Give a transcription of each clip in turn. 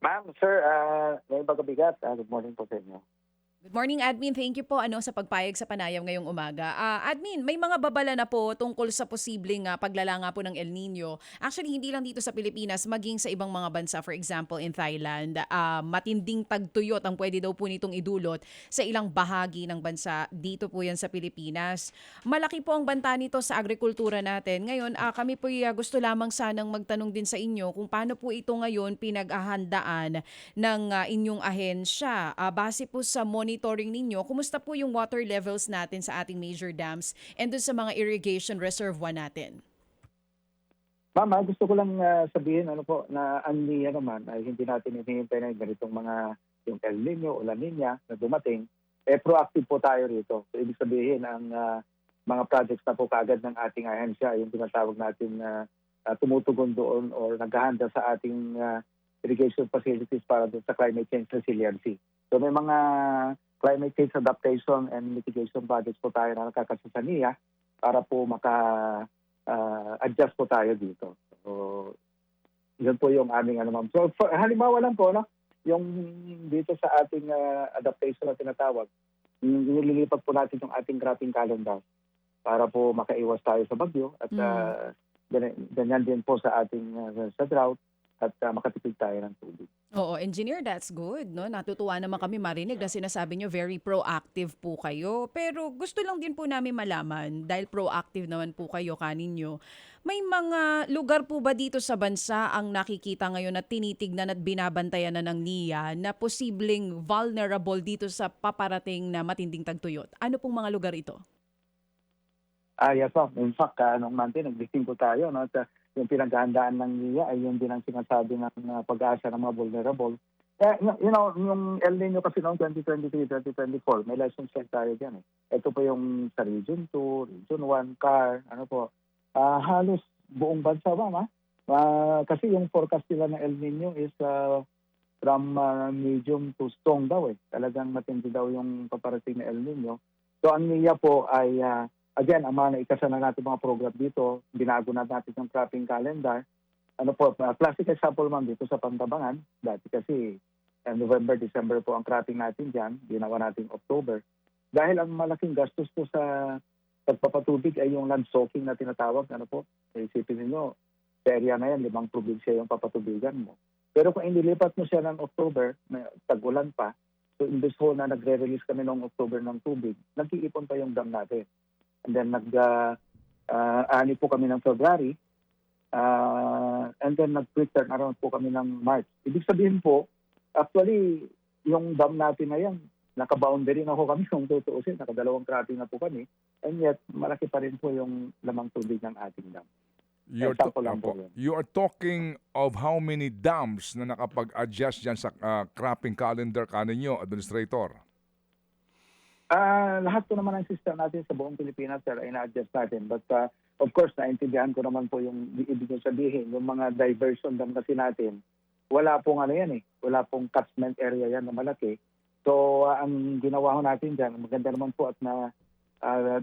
Ma'am, sir, may pagkabigat. Good morning po sa inyo. Good morning, Admin. Thank you po sa pagpayag sa panayam ngayong umaga. Admin, may mga babala na po tungkol sa posibleng paglala nga po ng El Nino. Actually, hindi lang dito sa Pilipinas, maging sa ibang mga bansa. For example, in Thailand, matinding tagtuyot ang pwede daw po nitong idulot sa ilang bahagi ng bansa. Dito po yan sa Pilipinas. Malaki po ang banta nito sa agrikultura natin. Ngayon, kami po gusto lamang sanang magtanong din sa inyo kung paano po ito ngayon pinag-ahandaan ng inyong ahensya. Base po sa monitoring ninyo, kumusta po yung water levels natin sa ating major dams and dun sa mga irrigation reservoir natin? Ma'am, gusto ko lang sabihin na ang NIA naman ay hindi natin hinihintay na yung ganitong yung El Nino o La Nina na dumating. Proactive po tayo rito. So, ibig sabihin, ang mga projects na po kaagad ng ating ahensya, yung tinatawag natin na tumutugon doon or naghahanda sa ating irrigation facilities para doon sa climate change resiliency. So may mga climate change adaptation and mitigation projects po tayo na nakakasa sa NIA para po adjust po tayo dito. So yun po yung aming ma'am. So halimbawa lang po, no, yung dito sa ating adaptation na tinatawag, nililipat po natin yung ating cropping calendar para po makaiwas tayo sa bagyo at ganyan din po sa ating sa drought at makatipid tayo ng tubig. Oo, engineer, that's good. No? Natutuwa naman kami marinig na sinasabi nyo very proactive po kayo. Pero gusto lang din po namin malaman, dahil proactive naman po kayo kaninyo, may mga lugar po ba dito sa bansa ang nakikita ngayon at tinitignan at binabantayan na ng NIA na posibleng vulnerable dito sa paparating na matinding tagtuyot? Ano pong mga lugar ito? Yes, ma'am. In fact, nung month nag-listing po tayo, no, at yung pinaghahandaan ng NIA ay yun din ang sinasabi ng pag-asa ng mga vulnerable. Yung El Nino kasi noong 2023-2024, may lessons learned tayo dyan. Ito po yung sa Region 2, Region 1, CAR, halos buong bansa ba, ma? Kasi yung forecast nila ng El Nino is from medium to strong daw eh. Talagang matindi daw yung paparating na El Nino. So ang NIA po ay again, ang mga naikasa na natin mga program dito, binago na natin yung cropping calendar. Classic example ma'am dito sa Pantabangan, dati kasi November, December po ang cropping natin dyan, ginawa natin October. Dahil ang malaking gastos po sa pagpapatubig ay yung land soaking na tinatawag, isipin niyo, sa area na yan, 5 probinsya yung papatubigan mo. Pero kung inilipat mo siya ng October, tag-ulan pa, so imbes ho na nagre-release kami noong October ng tubig, nag-iipon pa yung dam natin. And then ani po kami ng February, and then nag-quick turnaround po kami ng March. Ibig sabihin po, actually, yung dam natin na yan, naka-boundary na po kami kung tutuusin, nakadalawang cropping na po kami, and yet malaki pa rin po yung lamang tubig ng ating dam. You are talking of how many dams na nakapag-adjust dyan sa cropping calendar kaninyo, Administrator? Lahat po naman ang system natin sa buong Pilipinas, sir, ay na-adjust natin. But of course, naintindihan ko naman po yung ibig nyo sabihin, yung mga diversion dam kasi natin, wala pong yan eh. Wala pong catchment area yan na malaki. So ang ginawa ho natin dyan, maganda naman po at na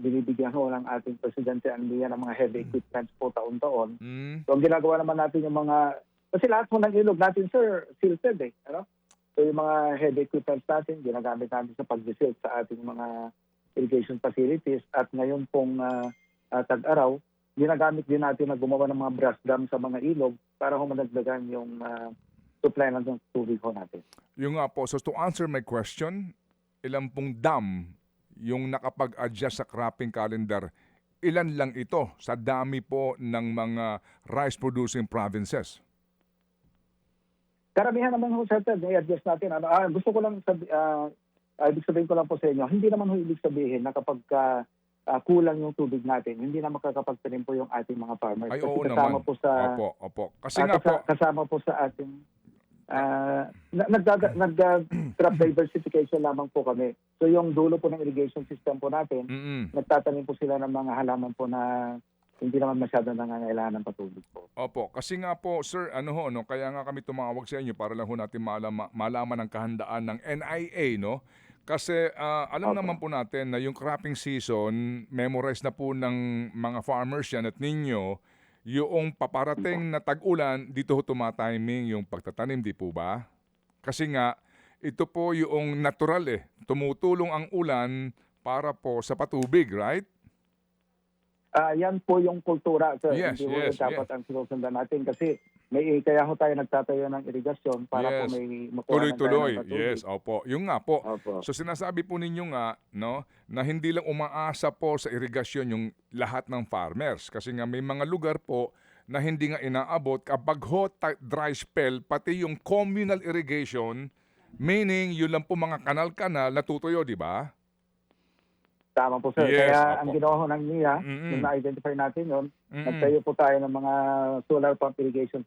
binibigyan ho ng ating presidente ang NIA ng mga heavy equipments po taon-taon. So ang ginagawa naman natin yung mga, kasi lahat po ng ilog natin, sir, silted eh. So yung mga heavy equipments natin, ginagamit natin sa pag-silt sa ating mga irrigation facilities. At ngayon pong tag-araw, ginagamit din natin na gumawa ng mga brush dam sa mga ilog para humadagdagan yung supply ng tubig ho natin. Yung nga po, so to answer my question, ilan pong dam yung nakapag-adjust sa cropping calendar, ilan lang ito sa dami po ng mga rice-producing provinces? Karamihan naman ho, sir, i-adjust natin. Gusto ko lang ibig sabihin ko lang po sa inyo, hindi naman ho ibig sabihin na kapag kulang yung tubig natin, hindi na makakapagtanim po yung ating mga farmers. Ay, kasi oo kasama naman. po sa Opo. Kasi nga po, kasama po sa ating nag-crop diversification lamang po kami. So yung dulo po ng irrigation system po natin, nagtatanim po sila ng mga halaman po na hindi naman masyado nangangailangan ng patubig po. Opo, kasi nga po, sir, kaya nga kami tumawag sa inyo para lang ho natin malaman ang kahandaan ng NIA, no? Kasi alam naman po natin na yung cropping season, memorize na po ng mga farmers yan at ninyo, yung paparating na tag-ulan, dito ho tumatiming yung pagtatanim, di po ba? Kasi nga, ito po yung natural tumutulong ang ulan para po sa patubig, right? Yan po yung kultura, sir. Yes, Hindi ho yes, dapat yes. ang sinusundan natin kasi kaya ho tayo nagtatayo ng irigasyon para po Yes. may makuha ng tayo Tuloy-tuloy. ng patubig. Yes, opo. Yung nga po. Opo. So sinasabi po ninyo nga, no, na hindi lang umaasa po sa irigasyon yung lahat ng farmers. Kasi nga may mga lugar po na hindi nga inaabot kapag dry spell, pati yung communal irrigation, meaning yun lang po mga kanal-kanal natutuyo, di ba? Tama po, sir. Yes, Kaya ang opo. ginawa ho ng NIA, Mm-mm. yung na-identify natin yun, Mm-mm. nagtayo po tayo ng mga solar pump irrigation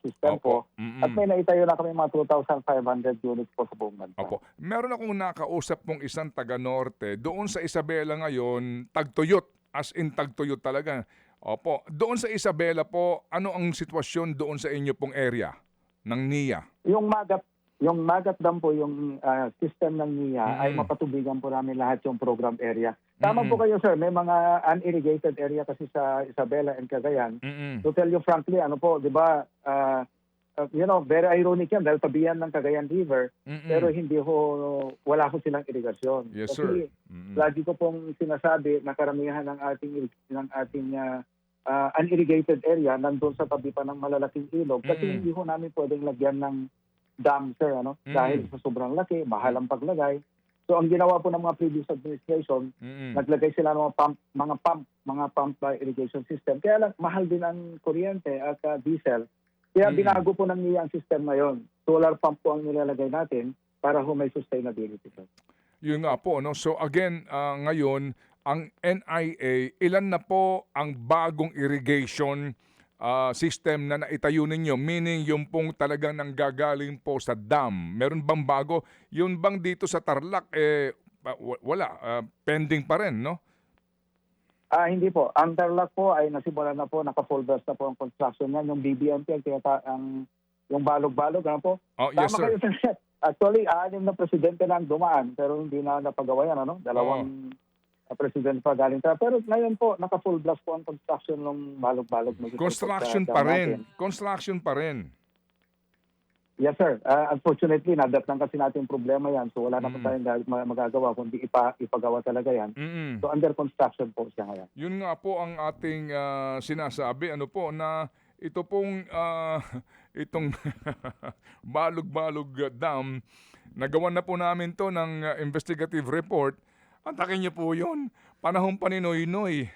system Opo. po. Mm-mm. At may naitayo na kami mga 2,500 units po sa buong bansa. Opo. Meron akong nakausap pong isang taga-norte. Doon sa Isabela ngayon, tagtuyot. As in tagtuyot talaga. Opo. Doon sa Isabela po, ano ang sitwasyon doon sa inyo pong area ng NIA? Yung Magat Dam po, yung system ng NIA ay Mm. mapatubigan po namin lahat yung program area. Tama Mm. po kayo, sir. May mga unirrigated area kasi sa Isabela and Cagayan. Mm-mm. To tell you frankly, ano po, di ba, very ironic yan dahil tabihan ng Cagayan River, Mm-mm. pero wala ko silang irigasyon. Yes, Kasi sir. Mm-mm. lagi ko pong sinasabi na karamihan ng ating unirrigated area nandun sa tabi pa ng malalaking ilog kasi Mm. hindi ho namin pwedeng lagyan ng dam, sir, dahil sa sobrang laki, mahal ang paglagay. So ang ginawa po ng mga previous administration, Mm-mm. naglagay sila ng mga pump irrigation system. Kaya lang mahal din ang kuryente at diesel. Kaya binago po ng NIA ang system ngayon. Solar pump po ang nilalagay natin para ho may sustainability, sir. Yun nga po, no? So again, ngayon, ang NIA, ilan na po ang bagong irrigation system na naitayo ninyo? Meaning, yung pong talagang nanggagaling po sa dam. Meron bang bago? Yun bang dito sa Tarlac, wala. Pending pa rin, no? Hindi po. Ang Tarlac po ay nasimulan na po, naka-full blast na po ang construction niyan. Yung BBMP, yung balog-balog, ano po? Oh, yes, Tama sir. kayo, sir. Actually, 6 na presidente na ang dumaan, pero hindi na napagawa yan, ano? Dalawang presidente pa galing tayo. Pero ngayon po, naka-full blast po ang construction ng balog-balog. Construction pa rin. Construction pa rin. Yes, sir. Unfortunately, nadatnan kasi natin problema yan. So wala na po tayong magagawa kundi ipagawa talaga yan. Mm-mm. So under construction po siya ngayon. Yun nga po ang ating sinasabi, ano po, na ito pong itong balog-balog dam, nagawa na po namin to ng investigative report. Antakin niyo po yun. Panahon pa ni Noynoy.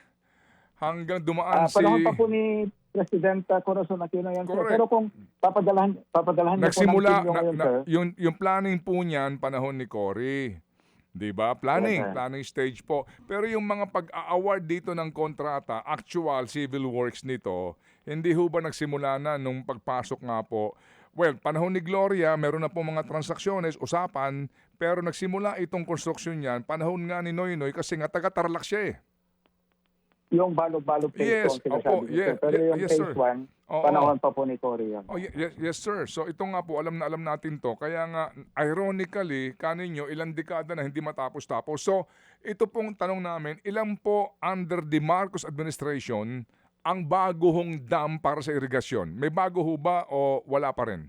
Hanggang dumaan Panahon pa po ni President Corazon Aquino yan, sir. Correct. Pero kung papadalahan niyo po ng nagsimula, team nyo ngayon, sir. yung planning po niyan, panahon ni Cory. Diba? Planning stage po. Pero yung mga pag-award dito ng kontrata, actual civil works nito, hindi ho ba nagsimula na nung pagpasok nga po? Well, panahon ni Gloria, meron na po mga transaksyones, usapan, pero nagsimula itong construction niyan, panahon nga ni Noynoy kasi nga taga-Tarlac siya Yung balog-balog phase Yes, 2 ang opo, sinasabi niyo, sir. Pero yung yes, phase sir. 1, Oo. panahon pa po ni Cory yan. Oh, yes, sir. So ito nga po, alam natin to. Kaya nga, ironically, kaninyo, ilang dekada na hindi matapos-tapos. So, ito pong tanong namin, ilan po under the Marcos administration ang bago hong dam para sa irigasyon? May bago ho ba o wala pa rin?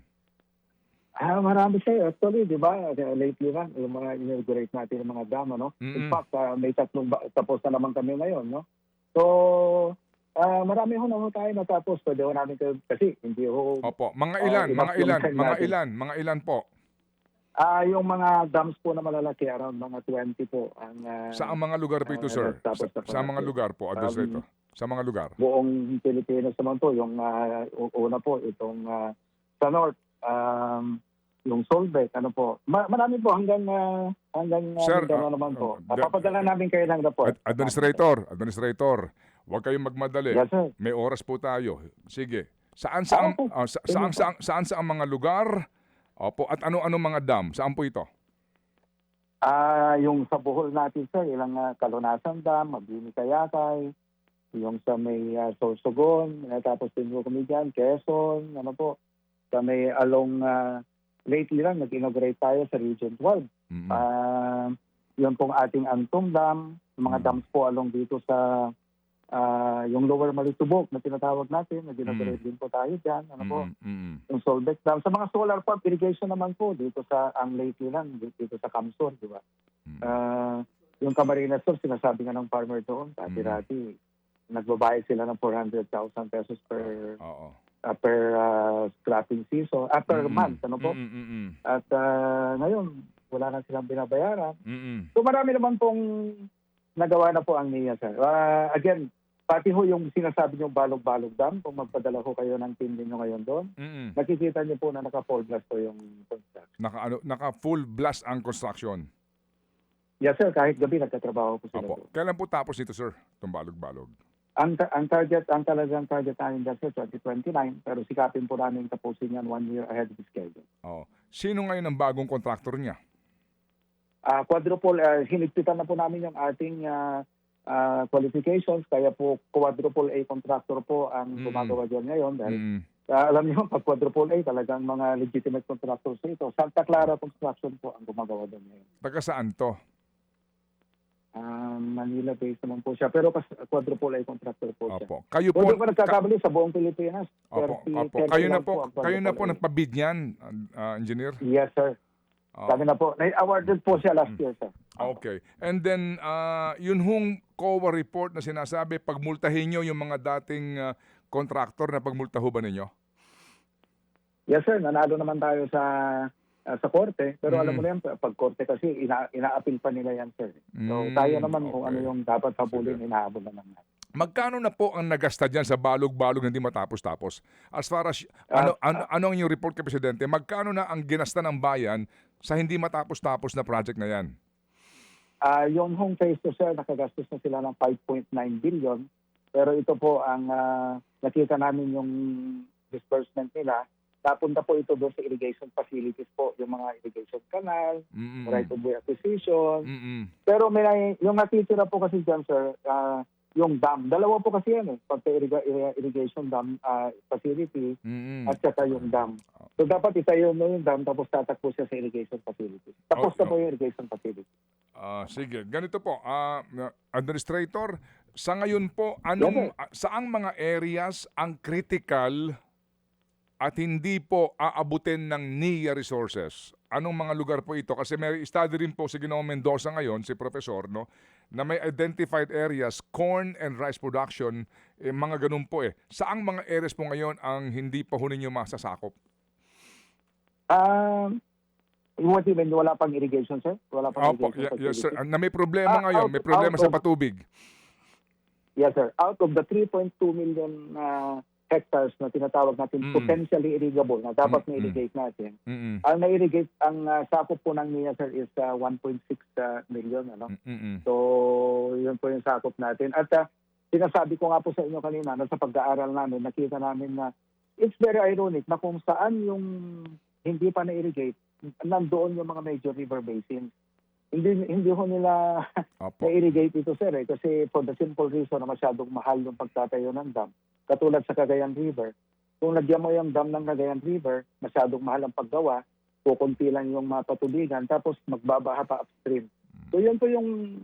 Marami siya. Actually, di ba, lately lang, yung mga inaugurate natin yung mga dam, no? In fact, may tapos na naman kami ngayon, no? So, marami ho naman tayo natapos. Pwede ho namin kasi hindi ho... Opo. Mga ilan po? Yung mga dams po na malalaki, around mga 20 po. Saan mga lugar po ito, sir? Sa mga lugar po, Administrator? Sa mga lugar? Buong Pilipinas naman po. Yung una po, itong sa North, yung Solbec, ano po. Marami po hanggang Sir, naman po. Papadala namin kayo ng report. Administrator, huwag kayong magmadali. Yes, sir. May oras po tayo. Sige. Saan ang mga lugar? Opo, at ano mga dam? Saan po ito? Yung sa Bohol natin, sir, ilang Kalunasan Dam, Mabini Kayakay, yung sa may Sorsogon, tapos din po kami dyan, Quezon, ano po, sa may along, lately lang, nag-inaugurate tayo sa Region 12. Yun pong ating Antum Dam, yung mga dams po along dito sa yung Lower Malitubog na tinatawag natin, na dinoperate din po tayo dyan. Ano po? Yung Solbeck Dam. Sa mga solar pump irrigation naman po, dito sa ang lately lang, dito sa Camsor, di ba? Yung Camarines Sur, sinasabi nga ng farmer doon, dati-dati, nagbabayad sila ng 400,000 pesos per scrapping season, per month, ano po? At ngayon, wala na silang binabayaran. So marami naman pong nagawa na po ang NIA, sir. Again, pati ho yung sinasabi nyo Balog-Balog Dam, kung magpadala ho kayo ng team ninyo ngayon doon, nakikita nyo po na naka-full blast po yung construction. Naka-full blast ang construction. Yes, sir. Kahit gabi, nagtatrabaho po sila Opo. doon. Kailan po tapos ito, sir? Itong Balog-Balog. Ang talagang target namin dyan, sir, 2029, pero sikapin po namin tapusin yan 1 year ahead of schedule. Sino ngayon ang bagong kontraktor niya? Quadruple, hinigpitan na po namin yung ating qualifications, kaya po quadruple A contractor po ang gumagawa dyan ngayon. Dahil alam niyo, pag quadruple A, talagang mga legitimate contractors ito. Santa Clara Construction po ang gumagawa dyan ngayon. Taga saan to? Manila-based naman po siya. Pero quadruple A contractor po siya. Opo. Kayo po, Kung nagkakabali sa buong Pilipinas. Opo. 30 Kayo na lang po, ang kayo na po quadruple A. nagpabid niyan, engineer? Yes, sir. Sabi na po. Na-awarded po siya last year, sir. Okay. And then, yun hong COA report na sinasabi, pagmultahin nyo yung mga dating contractor na pagmultaho ba ninyo? Yes, sir. Nanalo naman tayo sa korte. Pero alam mo na yan, pag korte kasi, ina-appeal pa nila yan, sir. So, tayo naman kung ano yung dapat habulin, inahabol na naman. Magkano na po ang nagasta dyan sa balog-balog na hindi matapos-tapos? As far as, ano ang inyong report kay Presidente, magkano na ang ginasta ng bayan sa hindi matapos-tapos na project na yan? Yung home phase to, sir, nakagastos na sila ng 5.9 billion. Pero ito po ang nakita namin yung disbursement nila. Napunta po ito doon sa irrigation facilities po, yung mga irrigation canal, right of way acquisition. Pero yung natitira po kasi dyan, sir, yung dam. Dalawa po kasi yan pagka-irrigation dam facility at saka yung dam. So dapat itayo mo yung dam tapos tatakbo siya sa irrigation facility. Tapos na po yung irrigation facility. Sige, ganito po. Administrator, sa ngayon po, saang mga areas ang critical at hindi po aabutin ng NIA resources? Anong mga lugar po ito? Kasi may study rin po si Ginoong Mendoza ngayon, si Professor, no, na may identified areas, corn and rice production, mga ganun po eh. Saang mga areas po ngayon ang hindi pa ho ninyo masasakop? What do you mean? Wala pang irrigation, sir? Wala pang irrigation yes, sir. Na may problema ngayon, may problema sa patubig. Yes, sir. Out of the 3.2 million hectares na tinatawag natin potentially irrigable na dapat na-irrigate natin. Ang na-irrigate, ang sakop po ng NIA, sir, is 1.6 million. Ano? So, yun po yung sakop natin. At sinasabi ko nga po sa inyo kanina na sa pag-aaral namin, nakita namin na it's very ironic na kung saan yung hindi pa na-irrigate, nandoon yung mga major river basins. Hindi ho nila na-irrigate ito, sir, kasi for the simple reason na masyadong mahal yung pagtatayo ng dam. Katulad sa Cagayan River. Kung lagyan mo yung dam ng Cagayan River, masyadong mahal ang paggawa, kukunti lang yung mapatubigan, tapos magbabaha pa upstream. So yun po yung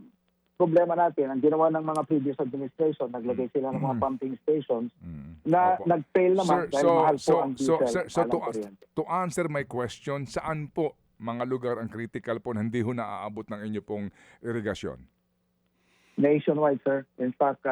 problema natin. Ang ginawa ng mga previous administration, naglagay sila ng mga pumping stations na nag-fail naman dahil mahal po ang diesel. So to answer my question, saan po mga lugar ang critical po na hindi ho naaabot ng inyo pong irigasyon? Nationwide, sir. In fact,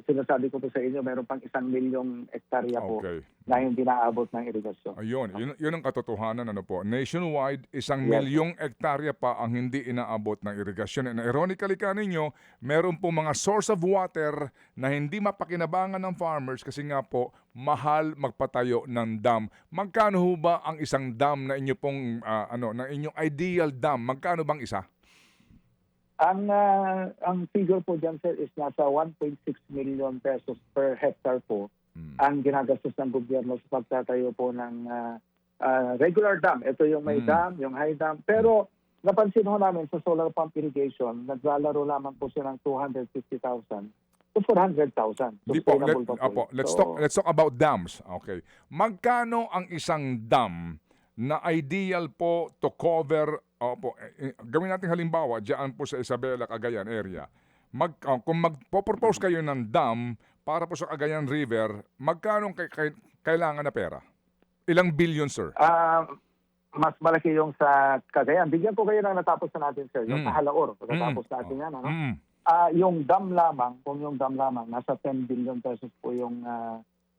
sinasabi ko po sa inyo, meron pang 1 milyong hektarya po na hindi naabot ng irigasyon. Ayun, yun ang katotohanan. Ano po. Nationwide, 1 milyong hektarya pa ang hindi inaabot ng irigasyon. And ironically ka ninyo, meron po mga source of water na hindi mapakinabangan ng farmers kasi nga po, mahal magpatayo ng dam. Magkano ho ba ang isang dam na inyo pong, na inyong ideal dam? Magkano bang isa? Ang figure po dyan, sir, is nasa 1.6 million pesos per hectare po ang ginagastos ng gobyerno sa pagtatayo po ng regular dam. Ito yung may dam, yung high dam. Pero napansin ho namin sa solar pump irrigation, naglalaro lamang po siya ng 250,000 to 400,000. Let's talk about dams. Okay. Magkano ang isang dam na ideal po to cover, gawin natin halimbawa, diyan po sa Isabela, Cagayan area, kung magpo-propose kayo ng dam para po sa Cagayan River, magkano kailangan na pera? Ilang billion, sir? Mas malaki yung sa Cagayan. Bigyan ko kayo ng natapos na natin, sir. Yung Mm. sa Halaor, natapos natin yan. Ano? Mm. Yung dam lamang, nasa 10 billion pesos po yung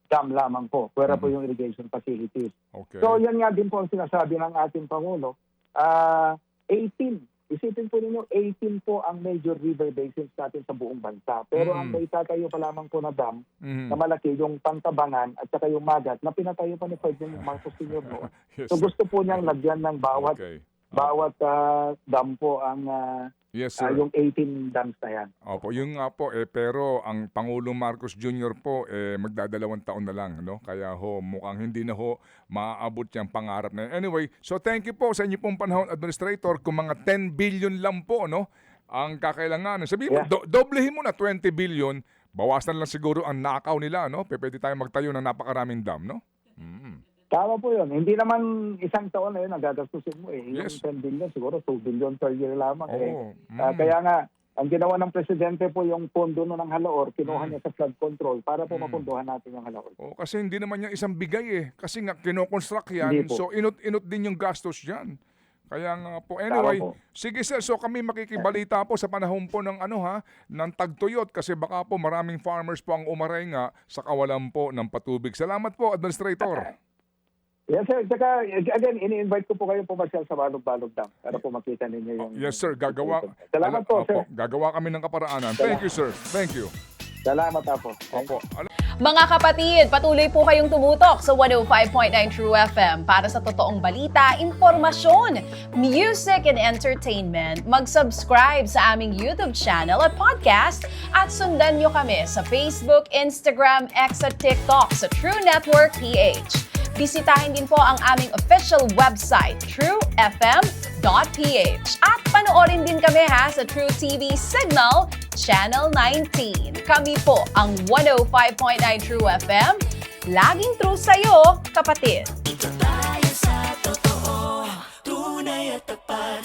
dam lamang po. Pwera po yung irrigation facilities. Okay. So yan nga din po ang sinasabi ng ating Pangulo. 18. Isipin po ninyo, 18 po ang major river basins natin sa buong bansa. Pero ang may tatayo pa lamang po na dam na malaki, yung Pantabangan at saka yung Magat, na pinatayo pa ni Ferdinand Marcos Sr. noon. Yes, So sir. gusto po niyang lagyan ng bawat Okay. dam po ang Yes, sir. yung 18 dams na yan. Opo, yun nga po, pero ang Pangulong Marcos Jr. po, magdadalawang taon na lang, no? Kaya ho, mukhang hindi na ho maaabot yung pangarap na yan. Anyway, so thank you po sa inyo pong panahon, Administrator, kung mga 10 billion lang po, no? Ang kakailanganin. Sabihin mo, doblehin mo na 20 billion, bawasan lang siguro ang nakaw nila, no? Pwede tayong magtayo ng napakaraming dam, no? Tama po yun. Hindi naman isang taon na yun ang gagastusin mo eh. Yung Yes. 10 billion, siguro 2 billion per year lamang. Oo. Kaya nga, ang ginawa ng Presidente po yung pondo ng Halaor, kinuha niya sa flood control para po mapunduhan natin yung Halaor. Oh, kasi hindi naman niya isang bigay eh. Kasi nga kinoconstruct yan. Hindi po. So inot-inot din yung gastos diyan. Kaya nga po. Anyway, Tama po. sige sir, so kami makikibalita po sa panahon po ng ng tagtuyot kasi baka po maraming farmers po ang umaray nga sa kawalan po ng patubig. Salamat po, Administrator. Yes, sir. Saka, again, ini-invite ko po kayo pumasyal sa Balog-Balog Dam para po makita ninyo yung... Yes sir, gagawa. Salamat po, sir. Gagawa kami ng kaparaanan. Thank you sir. Thank you. Salamat po. Opo. Mga kapatid, patuloy po kayong tumutok sa 105.9 True FM para sa totoong balita, impormasyon, music and entertainment. Mag-subscribe sa aming YouTube channel at podcast at sundan nyo kami sa Facebook, Instagram, X at TikTok sa True Network PH. Bisitahin din po ang aming official website, truefm.ph. At panoorin din kami sa True TV Signal, Channel 19. Kami po ang 105.9 True FM. Laging true sa'yo, kapatid.